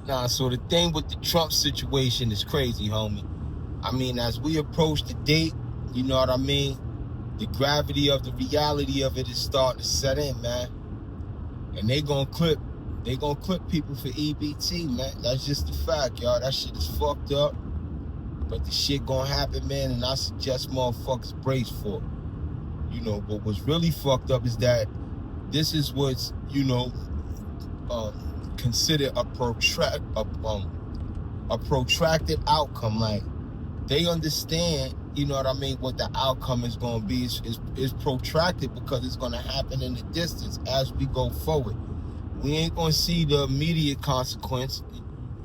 Nah, so the thing with the Trump situation is crazy, homie. I mean, as we approach the date, you know what I mean? The gravity of the reality of it is starting to set in, man. And they gonna clip people for EBT, man. That's just the fact, y'all. That shit is fucked up. But the shit gonna happen, man, and I suggest motherfuckers brace for it. You know, but what's really fucked up is that this is what's, considered a protracted outcome. Like, they understand, you know what I mean, what the outcome is going to be. Is protracted because it's going to happen in the distance as we go forward. We ain't going to see the immediate consequence,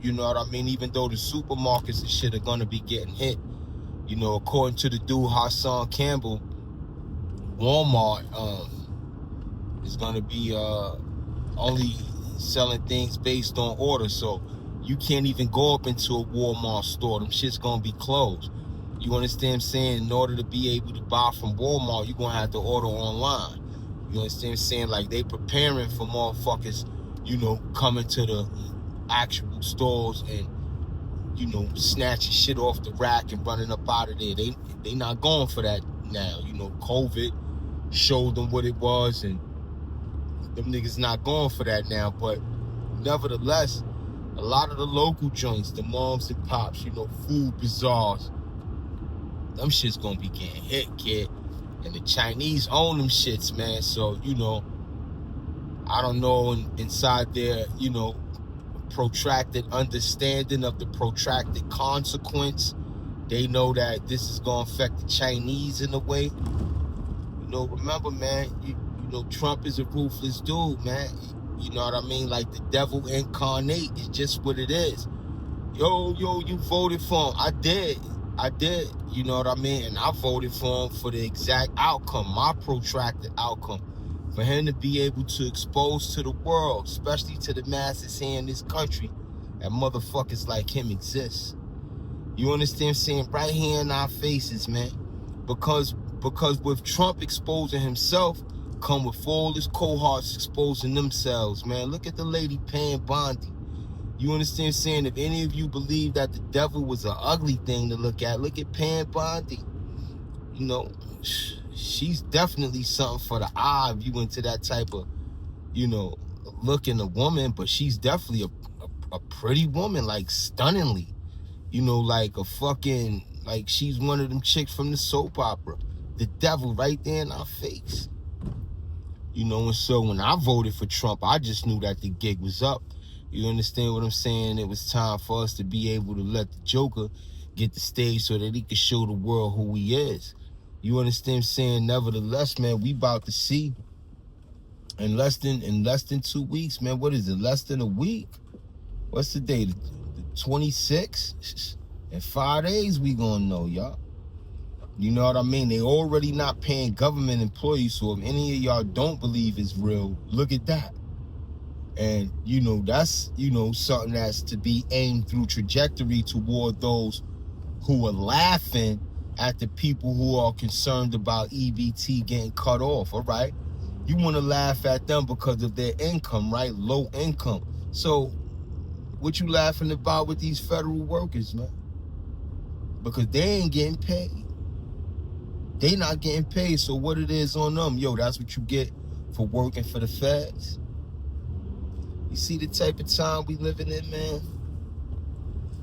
you know what I mean, even though the supermarkets and shit are going to be getting hit. You know, according to the dude Hassan Campbell, Walmart is going to be only selling things based on order. So you can't even go up into a Walmart store. Them shit's going to be closed. You understand what I'm saying? In order to be able to buy from Walmart, you're going to have to order online. You understand what I'm saying? Like, they preparing for motherfuckers, coming to the actual stores and, snatching shit off the rack and running up out of there. They not going for that now. COVID showed them what it was, and them niggas not going for that now. But nevertheless, a lot of the local joints, the moms and pops, food bazaars, them shit's gonna be getting hit, kid. And the Chinese own them shits, man. So, I don't know, inside their, protracted understanding of the protracted consequence, they know that this is gonna affect the Chinese in a way. Remember, man, Trump is a ruthless dude, man. You know what I mean? Like, the devil incarnate is just what it is. Yo, you voted for him. I did. You know what I mean? And I voted for him for the exact outcome, my protracted outcome. For him to be able to expose to the world, especially to the masses here in this country, that motherfuckers like him exist. You understand what I'm saying? Right here in our faces, man. Because with Trump exposing himself, come with all his cohorts exposing themselves, man. Look at the lady Pam Bondi. You understand what I'm saying? If any of you believe that the devil was an ugly thing to look at, look at Pam Bondi. She's definitely something for the eye if you into that type of, look in a woman, but she's definitely a pretty woman, like, stunningly. Like a fucking, like, she's one of them chicks from the soap opera. The devil right there in our face. And so when I voted for Trump, I just knew that the gig was up. You understand what I'm saying? It was time for us to be able to let the Joker get the stage so that he could show the world who he is. You understand what I'm saying? Nevertheless, man, we about to see in less than 2 weeks, man. What is it? Less than a week? What's the date? The 26th? In 5 days, we gonna know, y'all. You know what I mean? They already not paying government employees, so if any of y'all don't believe it's real, look at that. And, that's, something that's to be aimed through trajectory toward those who are laughing at the people who are concerned about EBT getting cut off, all right? You want to laugh at them because of their income, right? Low income. So what you laughing about with these federal workers, man? Because they ain't getting paid. They not getting paid, so what it is on them? Yo, that's what you get for working for the feds. You see the type of time we living in, man?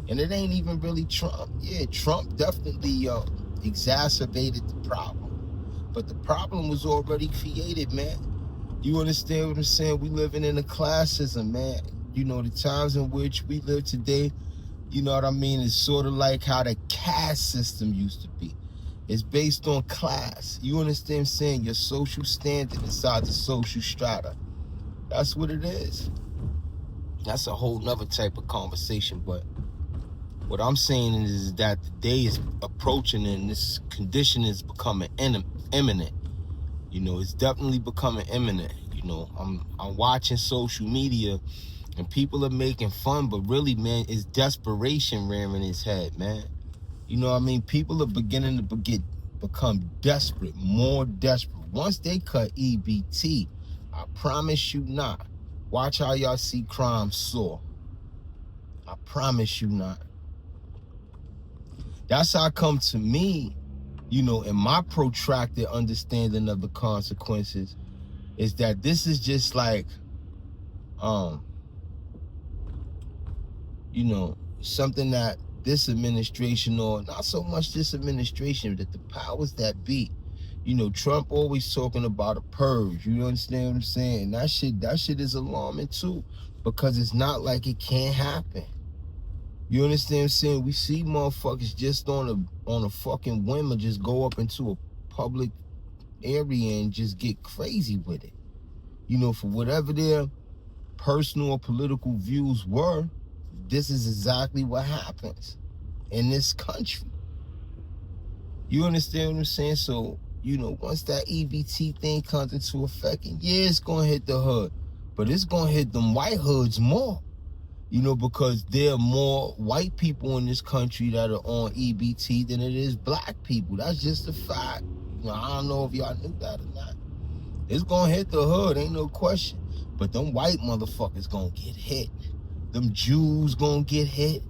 And it ain't even really Trump. Yeah, Trump definitely exacerbated the problem. But the problem was already created, man. You understand what I'm saying? We living in a classism, man. The times in which we live today, you know what I mean, is sort of like how the caste system used to be. It's based on class. You understand what I'm saying? Your social standing inside the social strata. That's what it is. That's a whole nother type of conversation, but what I'm saying is that the day is approaching and this condition is becoming imminent. It's definitely becoming imminent. I'm watching social media and people are making fun, but really, man, it's desperation rearing his head, man. You know what I mean? People are beginning to become desperate, more desperate. Once they cut EBT, I promise you not. Watch how y'all see crime soar. Promise you not. That's how come to me, you know, in my protracted understanding of the consequences, is that this is just like, you know, something that this administration, or not so much this administration, that the powers that be, you know, Trump always talking about a purge. You understand what I'm saying? And that shit is alarming too, because it's not like it can't happen. You understand what I'm saying? We see motherfuckers just on a fucking whim and just go up into a public area and just get crazy with it. You know, for whatever their personal or political views were, this is exactly what happens in this country. You understand what I'm saying? So, you know, once that EBT thing comes into effect, and yeah, it's gonna hit the hood, but it's gonna hit them white hoods more. You know, because there are more white people in this country that are on EBT than it is black people. That's just a fact. You know, I don't know if y'all knew that or not. It's gonna hit the hood, ain't no question. But them white motherfuckers gonna get hit. Them Jews gonna get hit.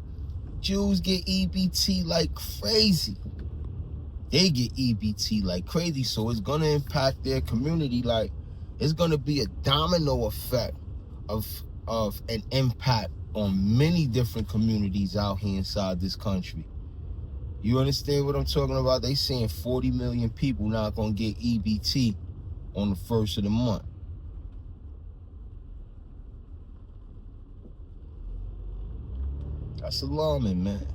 Jews get EBT like crazy. They get EBT like crazy, so it's gonna impact their community. Like, it's gonna be a domino effect of an impact on many different communities out here inside this country. You understand what I'm talking about? They saying 40 million people not gonna get EBT on the first of the month. That's alarming, man.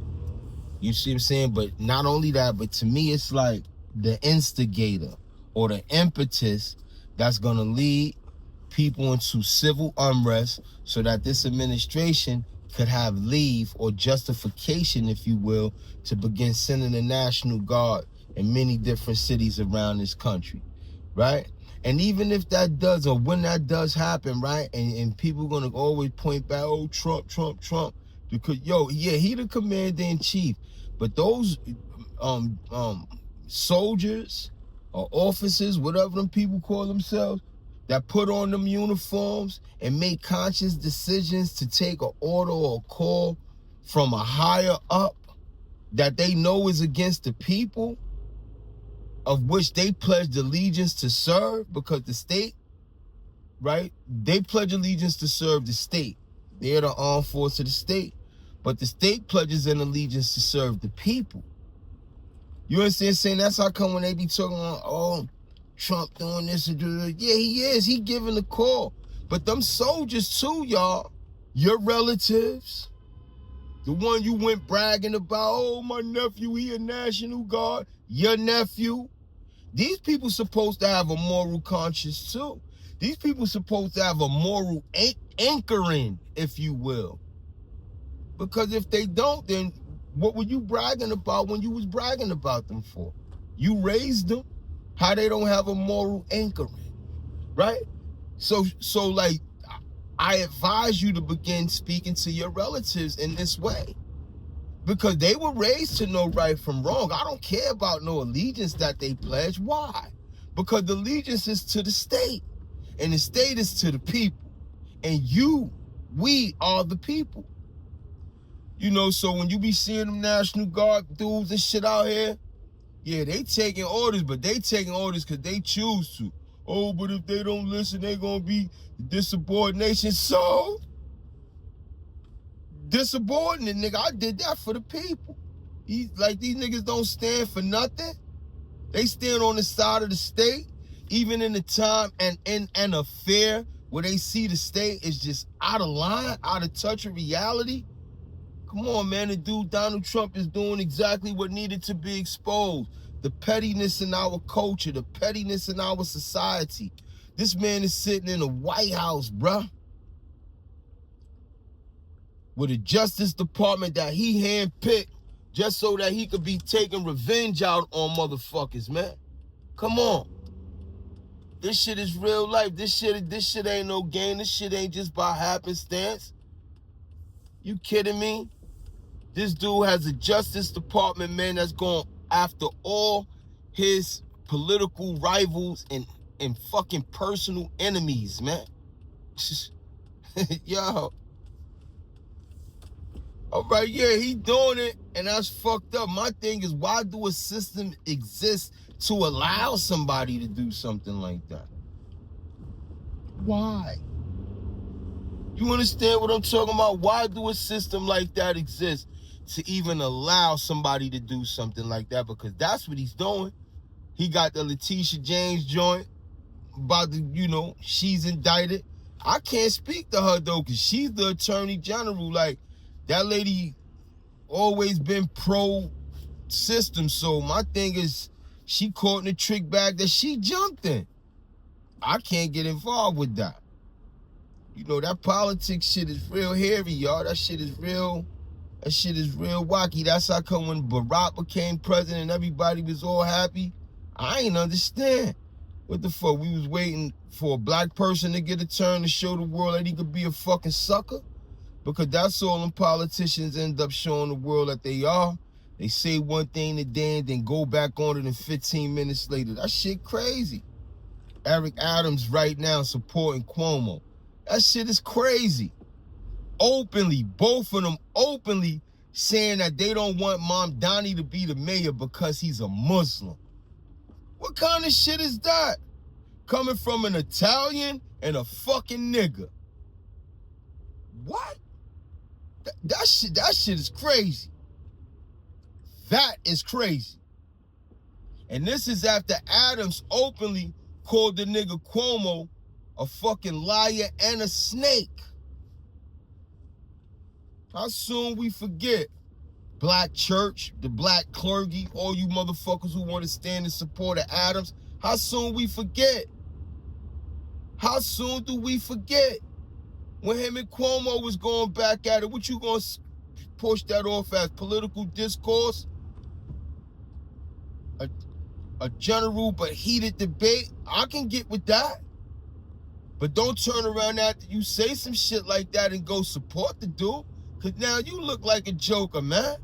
You see what I'm saying? But not only that, but to me, it's like the instigator or the impetus that's gonna lead people into civil unrest so that this administration could have leave or justification, if you will, to begin sending the National Guard in many different cities around this country, right? And even if that does, or when that does happen, right, and people are going to always point back, oh, Trump, because, yo, yeah, he the commander-in-chief, but those soldiers or officers, whatever them people call themselves, that put on them uniforms and make conscious decisions to take an order or a call from a higher up that they know is against the people of which they pledged allegiance to serve, because the state, right, they pledge allegiance to serve the state. They're the armed force of the state, but the state pledges an allegiance to serve the people. You understand? Saying that's how come when they be talking about, oh, Trump doing this and doing that. Yeah, he is. He giving the call. But them soldiers too, y'all, your relatives, the one you went bragging about, oh, my nephew, he a National Guard, your nephew. These people supposed to have a moral conscience too. These people supposed to have a moral anchoring, if you will. Because if they don't, then what were you bragging about when you was bragging about them for? You raised them. How they don't have a moral anchoring, right? So like, I advise you to begin speaking to your relatives in this way, because they were raised to know right from wrong. I don't care about no allegiance that they pledge. Why? Because the allegiance is to the state, and the state is to the people, and we are the people. You know, so when you be seeing them National Guard dudes and shit out here, yeah, they taking orders, but they taking orders because they choose to. Oh, but if they don't listen, they gonna be disubordination. So, disubordinate, nigga, I did that for the people. These niggas don't stand for nothing. They stand on the side of the state, even in the time and in an affair where they see the state is just out of line, out of touch with reality. Come on, man, the dude Donald Trump is doing exactly what needed to be exposed. The pettiness in our culture, the pettiness in our society. This man is sitting in the White House, bruh, with a Justice Department that he handpicked just so that he could be taking revenge out on motherfuckers, man. Come on. This shit is real life. This shit ain't no game. This shit ain't just by happenstance. You kidding me? This dude has a Justice Department, man, that's going after all his political rivals and fucking personal enemies, man. Yo. All right, yeah, he doing it, and that's fucked up. My thing is, why do a system exist to allow somebody to do something like that? Why? You understand what I'm talking about? Why do a system like that exist to even allow somebody to do something like that? Because that's what he's doing. He got the Letitia James joint about the, she's indicted. I can't speak to her though, because she's the attorney general. Like, that lady always been pro system. So my thing is, she caught in a trick bag that she jumped in. I can't get involved with that. That politics shit is real hairy, y'all. That shit is real wacky. That's how come when Barack became president and everybody was all happy, I ain't understand. What the fuck? We was waiting for a black person to get a turn to show the world that he could be a fucking sucker? Because that's all them politicians end up showing the world that they are. They say one thing today and then go back on it and 15 minutes later. That shit crazy. Eric Adams right now supporting Cuomo. That shit is crazy. Openly, both of them openly saying that they don't want Mom Donnie to be the mayor because he's a Muslim. What kind of shit is that? Coming from an Italian and a fucking nigga. What? That shit is crazy. That is crazy. And this is after Adams openly called the nigga Cuomo a fucking liar and a snake. How soon we forget? Black church, the black clergy, all you motherfuckers who want to stand in support of Adams, how soon we forget? How soon do we forget? When him and Cuomo was going back at it, what you gonna push that off as political discourse? A general but heated debate? I can get with that. But don't turn around after you say some shit like that and go support the dude. Because now you look like a joker, man.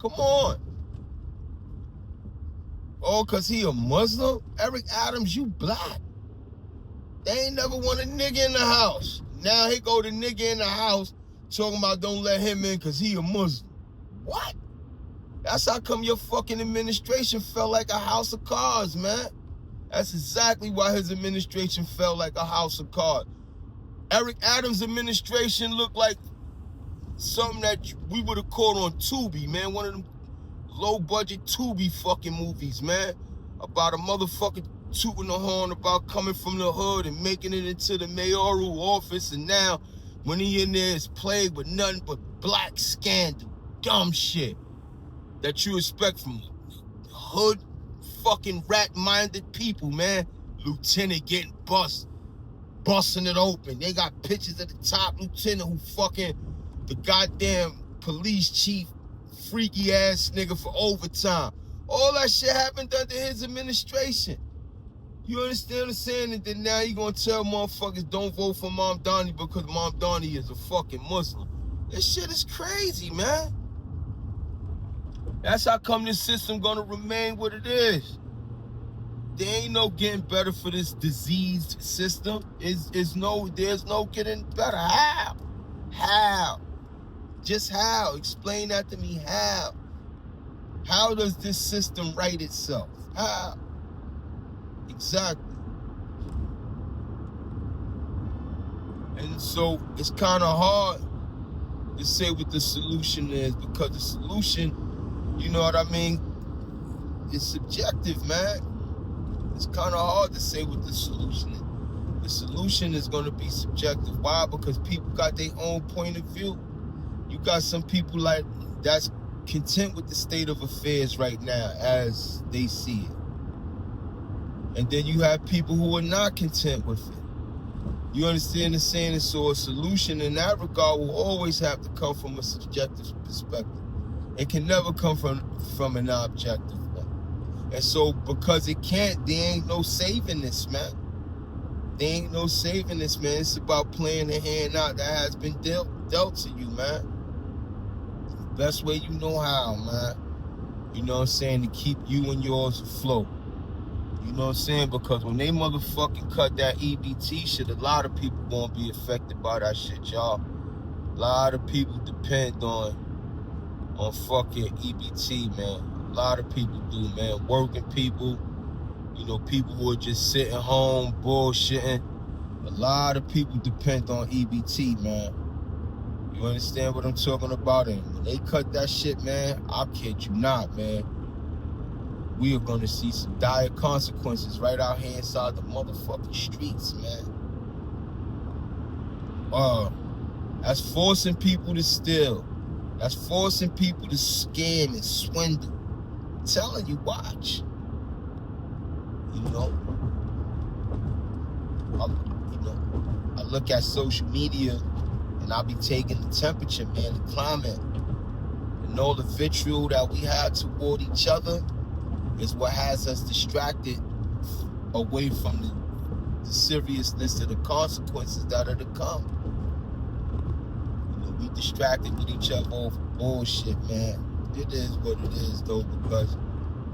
Come on. Oh, because he a Muslim? Eric Adams, you black. They ain't never want a nigga in the house. Now here go the nigga in the house talking about don't let him in because he a Muslim. What? That's how come your fucking administration felt like a house of cards, man. That's exactly why his administration felt like a house of cards. Eric Adams' administration looked like something that we would have caught on Tubi, man. One of them low-budget Tubi fucking movies, man. About a motherfucker tooting the horn about coming from the hood and making it into the mayoral office. And now, when he in there, is plagued with nothing but black scandal, dumb shit that you expect from hood fucking rat-minded people, man. Lieutenant getting busting it open. They got pictures of the top lieutenant who fucking the goddamn police chief, freaky ass nigga for overtime. All that shit happened under his administration. You understand what I'm saying? And then now you gonna tell motherfuckers don't vote for Mom Donnie because Mom Donnie is a fucking Muslim. This shit is crazy, man. That's how come this system gonna remain what it is. There ain't no getting better for this diseased system. There's no getting better. How? How? Just how? Explain that to me. How? How does this system right itself? How? Exactly. And so it's kind of hard to say what the solution is because the solution, you know what I mean, is subjective, man. It's kind of hard to say what the solution is. The solution is going to be subjective. Why? Because people got their own point of view. You got some people like that's content with the state of affairs right now as they see it. And then you have people who are not content with it. You understand the saying? And so a solution in that regard will always have to come from a subjective perspective. It can never come from an objective one. And so because it can't, there ain't no saving this, man. There ain't no saving this, man. It's about playing the hand out that has been dealt to you, man. Best way you know how, man. You know what I'm saying? To keep you and yours afloat. You know what I'm saying? Because when they motherfucking cut that EBT shit, a lot of people won't be affected by that shit, y'all. A lot of people depend on on fucking EBT, man. A lot of people do, man. Working people, you know, people who are just sitting home bullshitting. A lot of people depend on EBT, man. You understand what I'm talking about? And when they cut that shit, man, I kid you not, man. We are gonna see some dire consequences right out here inside the motherfucking streets, man. That's forcing people to steal. That's forcing people to scam and swindle. I'm telling you, watch. You know, I look at social media and I be taking the temperature, man, the climate, and all the vitriol that we have toward each other is what has us distracted away from the seriousness of the consequences that are to come. You know, we distracted with each other over bullshit, man. It is what it is, though, because,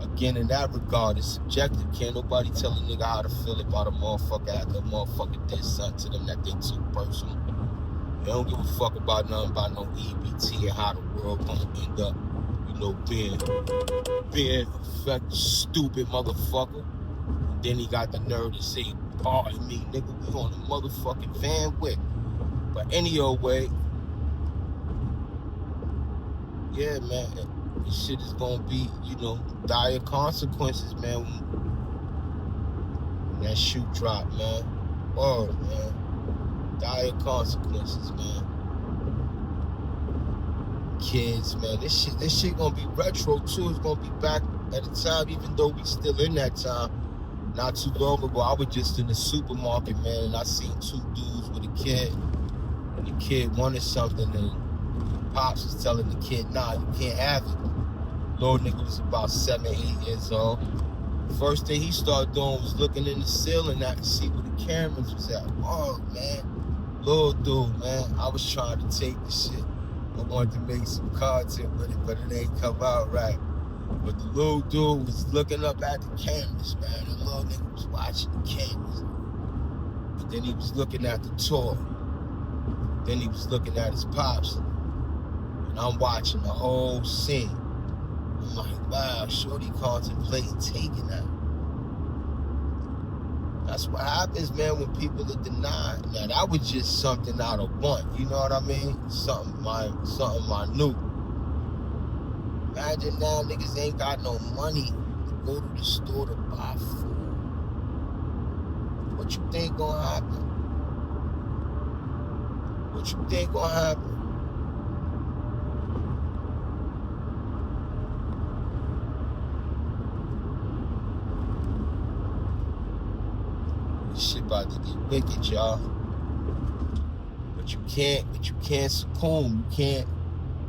again, in that regard, it's subjective. Can't nobody tell a nigga how to feel about a motherfucker after a motherfucker did something to them that they took personal. They don't give a fuck about nothing about no EBT and how the world gonna end up, you know, being a fucking stupid motherfucker. And then he got the nerve to say, pardon me, nigga, we on the motherfucking van with. But any old way, yeah, man, this shit is gonna be, you know, dire consequences, man, when that shoe drop, man. Oh, man. Dire consequences, man. Kids, man, this shit gonna be retro too. It's gonna be back at a time, even though we still in that time. Not too long ago, I was just in the supermarket, man, and I seen two dudes with a kid, and the kid wanted something, and Pops was telling the kid, nah, you can't have it. Little nigga was about 7, 8 years old. First thing he started doing was looking in the ceiling at to see where the cameras was at. Oh, man. Little dude, man, I was trying to take the shit. I wanted to make some content with it, but it ain't come out right. But the little dude was looking up at the cameras, man. The little nigga was watching the cameras. But then he was looking at the toy. Then he was looking at his pops. And I'm watching the whole scene. I'm like, wow, shorty contemplating taking that. That's what happens, man, when people are denied. Now, that was just something out of want, you know what I mean? Something minute. Imagine now niggas ain't got no money to go to the store to buy food. What you think gonna happen? What you think gonna happen? This shit about to get wicked, y'all. But you can't succumb. You can't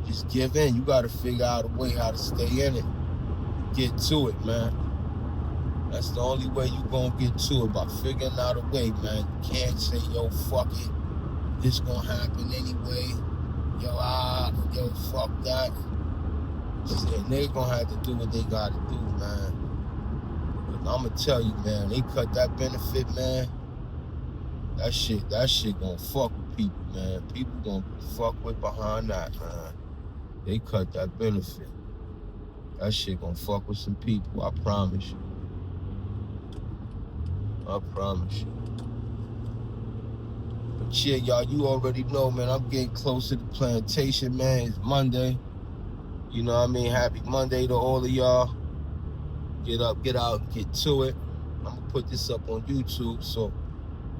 just give in. You gotta figure out a way how to stay in it. Get to it, man. That's the only way you gonna get to it, by figuring out a way, man. You can't say, yo, fuck it. This gonna happen anyway. Yo, fuck that. They gonna have to do what they gotta do, man. I'm gonna tell you, man, they cut that benefit, man. That shit gonna fuck with people, man. People gonna fuck with behind that, man. They cut that benefit. That shit gonna fuck with some people, I promise you. I promise you. But yeah, y'all, you already know, man, I'm getting close to the plantation, man. It's Monday. You know what I mean? Happy Monday to all of y'all. Get up, get out, get to it. I'm gonna put this up on YouTube, so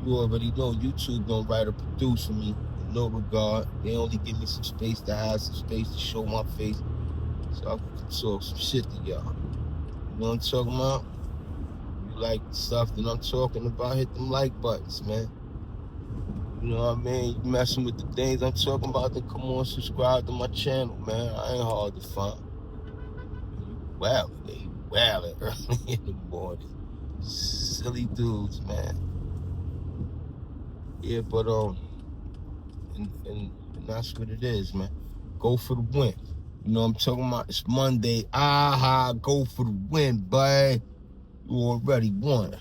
you already know YouTube don't write or produce for me in no regard. They only give me some space to have some space to show my face, so I can talk some shit to y'all. You know what I'm talking about? If you like the stuff that I'm talking about, hit them like buttons, man. You know what I mean? You messing with the things I'm talking about, then come on, subscribe to my channel, man. I ain't hard to find. Wow, they wilding early in the morning. Silly dudes, man. Yeah, but and that's what it is, man. Go for the win. You know what I'm talking about? It's Monday. Go for the win, boy. You already won.